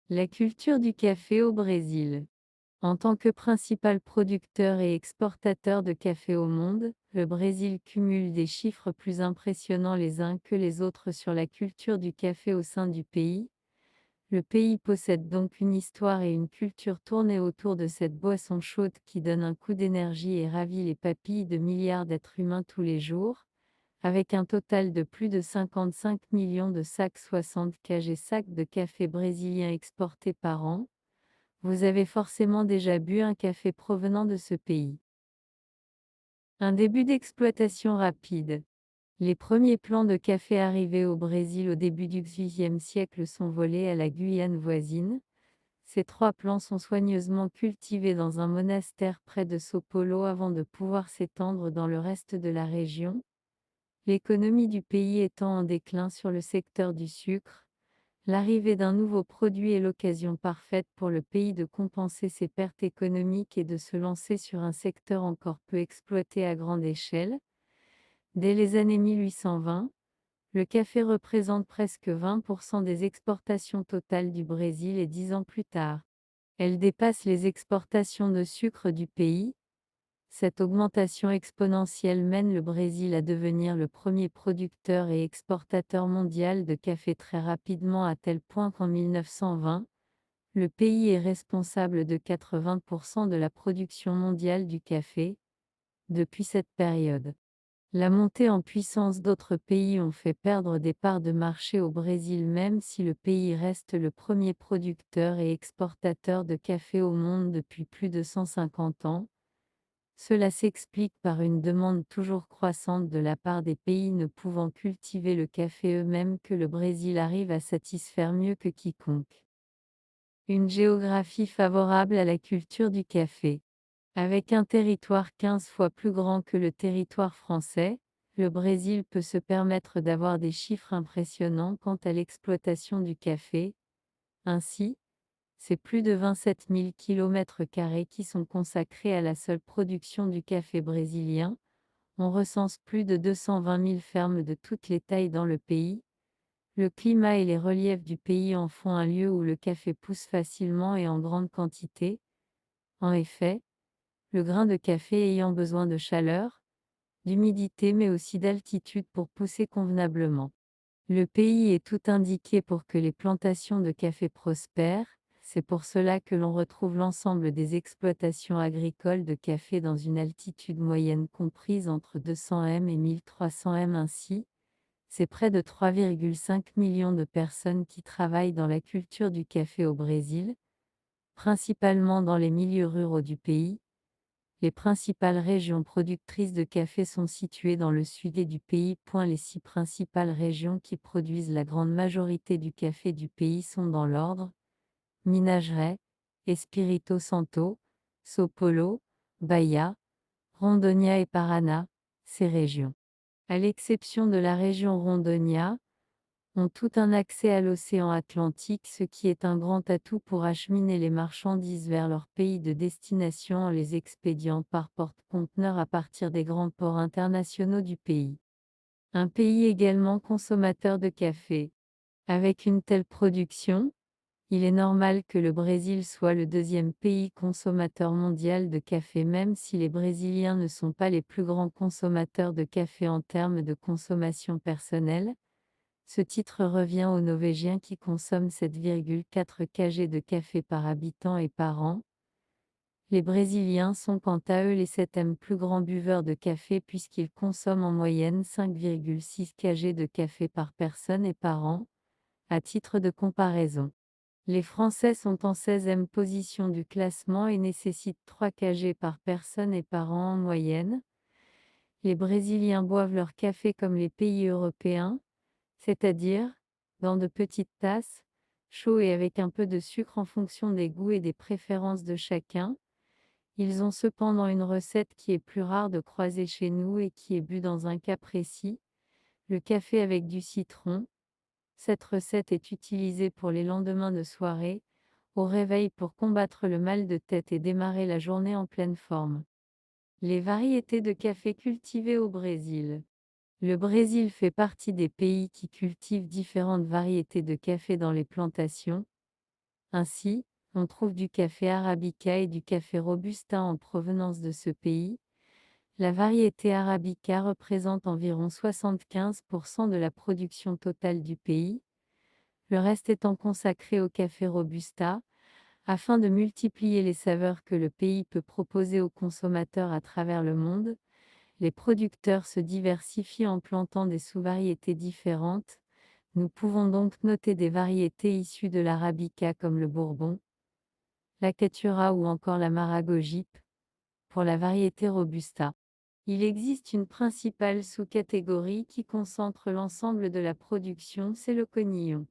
La culture du café au Brésil. En tant que principal producteur et exportateur de café au monde, le Brésil cumule des chiffres plus impressionnants les uns que les autres sur la culture du café au sein du pays. Le pays possède donc une histoire et une culture tournée autour de cette boisson chaude qui donne un coup d'énergie et ravit les papilles de milliards d'êtres humains tous les jours. Avec un total de plus de 55 millions de sacs 60 kg sacs de café brésilien exportés par an, vous avez forcément déjà bu un café provenant de ce pays. Un début d'exploitation rapide. Les premiers plants de café arrivés au Brésil au début du XVIIIe siècle sont volés à la Guyane voisine. Ces 3 plants sont soigneusement cultivés dans un monastère près de São Paulo avant de pouvoir s'étendre dans le reste de la région. L'économie du pays étant en déclin sur le secteur du sucre, l'arrivée d'un nouveau produit est l'occasion parfaite pour le pays de compenser ses pertes économiques et de se lancer sur un secteur encore peu exploité à grande échelle. Dès les années 1820, le café représente presque 20% des exportations totales du Brésil et 10 ans plus tard, elle dépasse les exportations de sucre du pays. Cette augmentation exponentielle mène le Brésil à devenir le premier producteur et exportateur mondial de café très rapidement à tel point qu'en 1920, le pays est responsable de 80% de la production mondiale du café. Depuis cette période, la montée en puissance d'autres pays ont fait perdre des parts de marché au Brésil même si le pays reste le premier producteur et exportateur de café au monde depuis plus de 150 ans. Cela s'explique par une demande toujours croissante de la part des pays ne pouvant cultiver le café eux-mêmes que le Brésil arrive à satisfaire mieux que quiconque. Une géographie favorable à la culture du café. Avec un territoire 15 fois plus grand que le territoire français, le Brésil peut se permettre d'avoir des chiffres impressionnants quant à l'exploitation du café. Ainsi, c'est plus de 27 000 km² qui sont consacrés à la seule production du café brésilien. On recense plus de 220 000 fermes de toutes les tailles dans le pays. Le climat et les reliefs du pays en font un lieu où le café pousse facilement et en grande quantité. En effet, le grain de café ayant besoin de chaleur, d'humidité mais aussi d'altitude pour pousser convenablement. Le pays est tout indiqué pour que les plantations de café prospèrent, c'est pour cela que l'on retrouve l'ensemble des exploitations agricoles de café dans une altitude moyenne comprise entre 200 m et 1300 m ainsi. C'est près de 3,5 millions de personnes qui travaillent dans la culture du café au Brésil, principalement dans les milieux ruraux du pays. Les principales régions productrices de café sont situées dans le sud du pays. Les 6 principales régions qui produisent la grande majorité du café du pays sont dans l'ordre: Minas Gerais, Espírito Santo, São Paulo, Bahia, Rondônia et Paraná. Ces régions, à l'exception de la région Rondônia, ont tout un accès à l'océan Atlantique, ce qui est un grand atout pour acheminer les marchandises vers leur pays de destination en les expédiant par porte-conteneurs à partir des grands ports internationaux du pays. Un pays également consommateur de café. Avec une telle production, il est normal que le Brésil soit le deuxième pays consommateur mondial de café même si les Brésiliens ne sont pas les plus grands consommateurs de café en termes de consommation personnelle. Ce titre revient aux Norvégiens qui consomment 7,4 kg de café par habitant et par an. Les Brésiliens sont quant à eux les 7e plus grands buveurs de café puisqu'ils consomment en moyenne 5,6 kg de café par personne et par an. À titre de comparaison, les Français sont en 16e position du classement et nécessitent 3 kg par personne et par an en moyenne. Les Brésiliens boivent leur café comme les pays européens, c'est-à-dire dans de petites tasses, chaud et avec un peu de sucre en fonction des goûts et des préférences de chacun. Ils ont cependant une recette qui est plus rare de croiser chez nous et qui est bue dans un cas précis, le café avec du citron. Cette recette est utilisée pour les lendemains de soirée, au réveil pour combattre le mal de tête et démarrer la journée en pleine forme. Les variétés de café cultivées au Brésil. Le Brésil fait partie des pays qui cultivent différentes variétés de café dans les plantations. Ainsi, on trouve du café arabica et du café robusta en provenance de ce pays. La variété arabica représente environ 75% de la production totale du pays, le reste étant consacré au café robusta, afin de multiplier les saveurs que le pays peut proposer aux consommateurs à travers le monde. Les producteurs se diversifient en plantant des sous-variétés différentes. Nous pouvons donc noter des variétés issues de l'arabica comme le bourbon, la caturra ou encore la maragogipe, pour la variété robusta. Il existe une principale sous-catégorie qui concentre l'ensemble de la production, c'est le conillon.